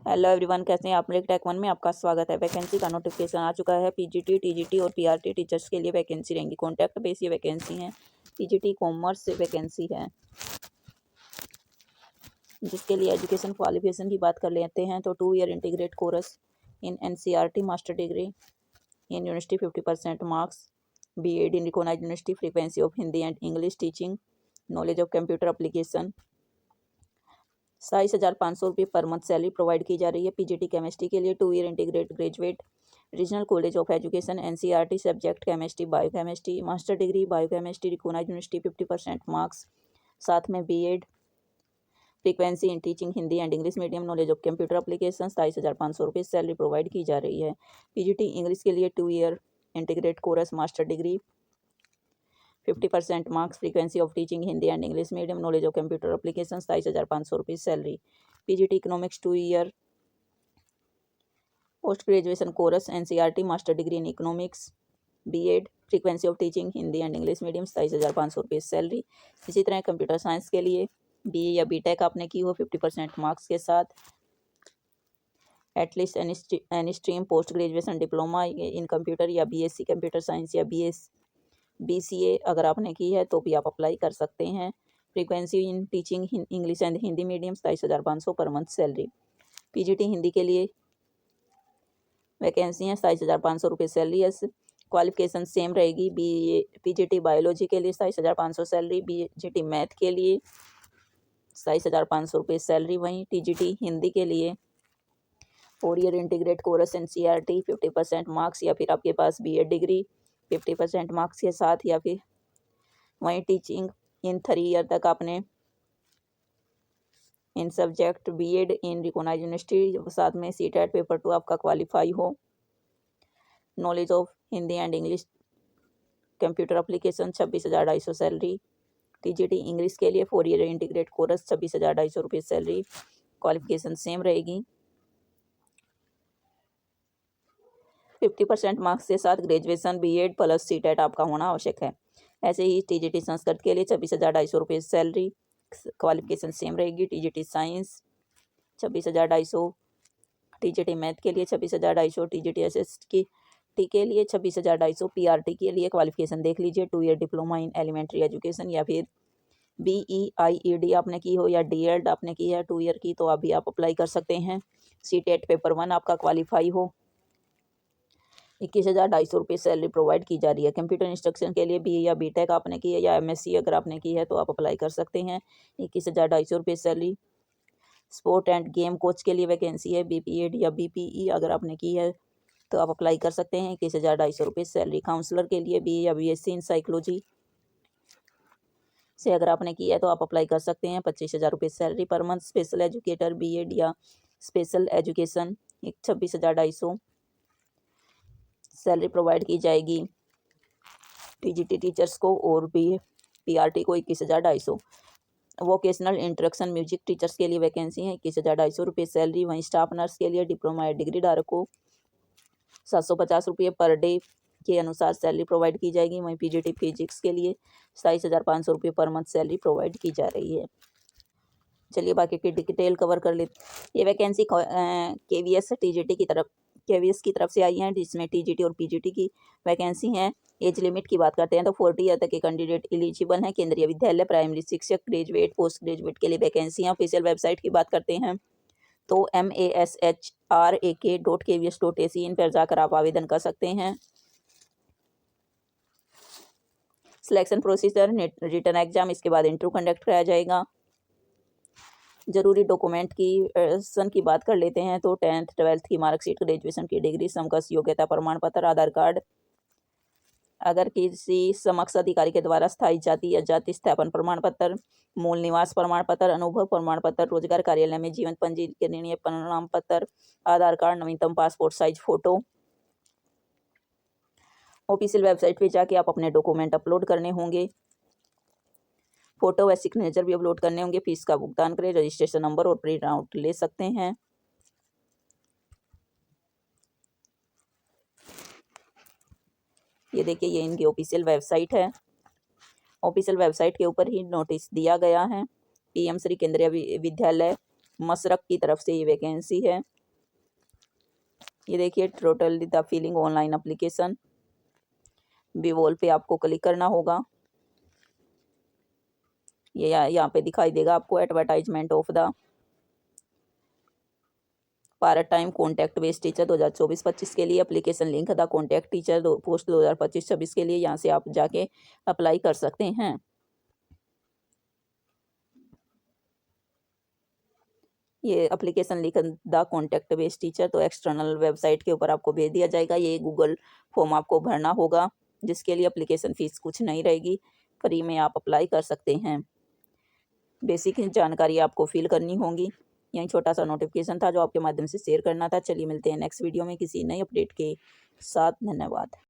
Hello everyone, कैसे हैं आप लोग। टेक वन में आपका स्वागत है। वैकेंसी का नोटिफिकेशन आ चुका है। पीजीटी, टीजीटी और पीआरटी टीचर्स के लिए वैकेंसी रहेंगी। कॉन्ट्रैक्ट बेस ये वैकेंसी है। पीजीटी कॉमर्स से वैकेंसी है, जिसके लिए एजुकेशन क्वालिफिकेशन की बात कर लेते हैं तो 2 year integrate course in NCERT, master degree in university 50% marks, BEd in recognised university, frequency of Hindi and English teaching, knowledge of computer application. 27,500 रुपये पर मंथ सैलरी प्रोवाइड की जा रही है। पीजीटी केमिस्ट्री के लिए 2 year integrate graduate regional college of education NCERT, subject chemistry, biochemistry, master degree biochemistry, recognised university 50% marks, साथ में BEd, frequency in teaching Hindi and English medium, knowledge of computer application. 27,500 रुपये salary provide की जा रही है। PGT English के लिए 2 year integrate course, master degree 50% marks, frequency of teaching Hindi and English medium, knowledge of computer application. 27,500 रुपये salary. PGT economics 2 year post graduation course NCERT, master degree in economics, BEd, frequency of teaching Hindi and English medium. 27,500 रुपये salary. इसी तरह computer science के लिए BA या BTech आपने की हो 50% मार्क्स के साथ, at least any stream post graduation diploma in computer या बीएससी कंप्यूटर साइंस या बीसीए अगर आपने की है तो भी आप अप्लाई कर सकते हैं। Frequency in teaching English and Hindi medium. 27,500 per month salary. PGT Hindi के लिए वैकेंसी है। 27,500 रुपये सैलरी है। क्वालिफिकेशन सेम रहेगी। पीजीटी बायोलॉजी के लिए 27,500 सैलरी। पीजीटी मैथ के लिए 27,500 रुपये सैलरी। वहीं टीजीटी हिंदी के लिए 4 year integrate course NCERT, 50% marks, या फिर आपके पास बीएड डिग्री 50% मार्क्स के साथ, या फिर वहीं टीचिंग इन 3 ईयर तक आपने इन subject BEd in recognised university, साथ में सीटेट पेपर 2 आपका क्वालिफाई हो, knowledge of Hindi and English computer application. 26,250 salary. TGT English के लिए 4 ईयर इंटीग्रेट कोर्स, 26,250 रुपये सैलरी। क्वालिफिकेशन सेम रहेगी। 50% मार्क्स के साथ ग्रेजुएशन, बीएड प्लस सीटेट आपका होना आवश्यक है। ऐसे ही टीजीटी संस्कृत के लिए 26,250 रुपये सैलरी। क्वालिफिकेशन सेम रहेगी। टीजीटी साइंस 26,250, टीजीटी मैथ के लिए 26,250, टीजीटी एसएसटी के लिए 26,250, पीआरटी के लिए क्वालिफिकेशन देख लीजिए 2 year diploma in elementary education, या फिर बीईआईईडी आपने की हो या डीएड आपने की है 2 ईयर की, तो अभी आप अप्लाई कर सकते हैं। सीटेट पेपर 1 आपका क्वालिफाई हो। 21,250 रुपये सैलरी प्रोवाइड की जा रही है। कंप्यूटर इंस्ट्रक्शन के लिए बीए या बीटेक आपने की है या एमएससी अगर आपने की है तो आप अप्लाई कर सकते हैं। 21,250 रुपये salary. Sport end game coach के लिए वैकेंसी है। बीपीएड या बीपीई अगर आपने की है तो आप अप्लाई कर सकते हैं। 21,250 रुपये सैलरी। काउंसलर के लिए बीए या बीएससी इन साइकोलॉजी से अगर आपने की है तो आप अप्लाई कर सकते हैं। 25,000 रुपये salary per month. Special educator BEd या स्पेशल एजुकेशन 26,250 सैलरी प्रोवाइड की जाएगी टीजीटी टीचर्स को, और भी पीआरटी को 21,250। वोकेशनल इंस्ट्रक्शन म्यूजिक टीचर्स के लिए वैकेंसी है। 21,250 रुपये सैलरी। वहीं स्टाफ नर्स के लिए डिप्लोमा या डिग्री धारक को 750 रुपये पर डे के अनुसार सैलरी प्रोवाइड की जाएगी। वहीं पीजीटी फिजिक्स के लिए 27,500 रुपये पर मंथ सैलरी प्रोवाइड की जा रही है। चलिए बाकी की डिटेल कवर कर लेते। ये वैकेंसी केवीएस की तरफ से आई हैं, जिसमें टीजीटी और पीजीटी की वैकेंसी हैं। एज लिमिट की बात करते हैं तो 40 ईयर तक के कैंडिडेट एलिजिबल हैं। केंद्रीय विद्यालय, प्राइमरी शिक्षक, ग्रेजुएट, पोस्ट ग्रेजुएट के लिए वैकेंसी हैं। ऑफिशियल वेबसाइट की बात करते हैं तो mashrak.kvs.ac इन पर जाकर आप आवेदन कर सकते हैं। सिलेक्शन प्रोसीजर, रिटन एग्जाम, इसके बाद इंटरव्यू कंडक्ट कराया जाएगा। जरूरी डॉक्यूमेंट की बात कर लेते हैं तो 10th 12th की मार्कशीट, ग्रेजुएशन की डिग्री, समकक्ष योग्यता प्रमाण पत्र, आधार कार्ड, अगर किसी समकक्ष अधिकारी के द्वारा स्थायी जाति या जाति स्थापन प्रमाण पत्र, मूल निवास प्रमाण पत्र, अनुभव प्रमाण पत्र, रोजगार कार्यालय में जीवन पंजीकरण प्रमाण पत्र, आधार कार्ड, नवीनतम passport size photo. Official website पे जाके आप अपने डॉक्यूमेंट अपलोड करने होंगे। फोटो व सिग्नेचर भी अपलोड करने होंगे। फीस का भुगतान करें। रजिस्ट्रेशन नंबर और प्रिंट आउट ले सकते हैं। ये देखिए, ये इनकी ऑफिशियल वेबसाइट है। ऑफिशियल वेबसाइट के ऊपर ही नोटिस दिया गया है। पीएम श्री केंद्रीय विद्यालय मशरक की तरफ से ये वैकेंसी है। ये देखिए totally the feeling online application, विवोल पे आपको क्लिक करना होगा। ये यहाँ पे दिखाई देगा आपको advertisement of the part time contact based teacher 2024-25 के लिए application link the contact teacher post 2025-26 के लिए। यहाँ से आप जाके अप्लाई कर सकते हैं। ये application link the contact based teacher तो एक्सटर्नल वेबसाइट के ऊपर आपको भेज दिया जाएगा। ये गूगल फॉर्म आपको भरना होगा, जिसके लिए एप्लीकेशन फ़ीस कुछ नहीं रहेगी, फ्री में आप अप्लाई कर सकते हैं। बेसिक जानकारी आपको फिल करनी होगी। यही छोटा सा नोटिफिकेशन था जो आपके माध्यम से शेयर करना था। चलिए मिलते हैं नेक्स्ट वीडियो में किसी नई अपडेट के साथ। धन्यवाद।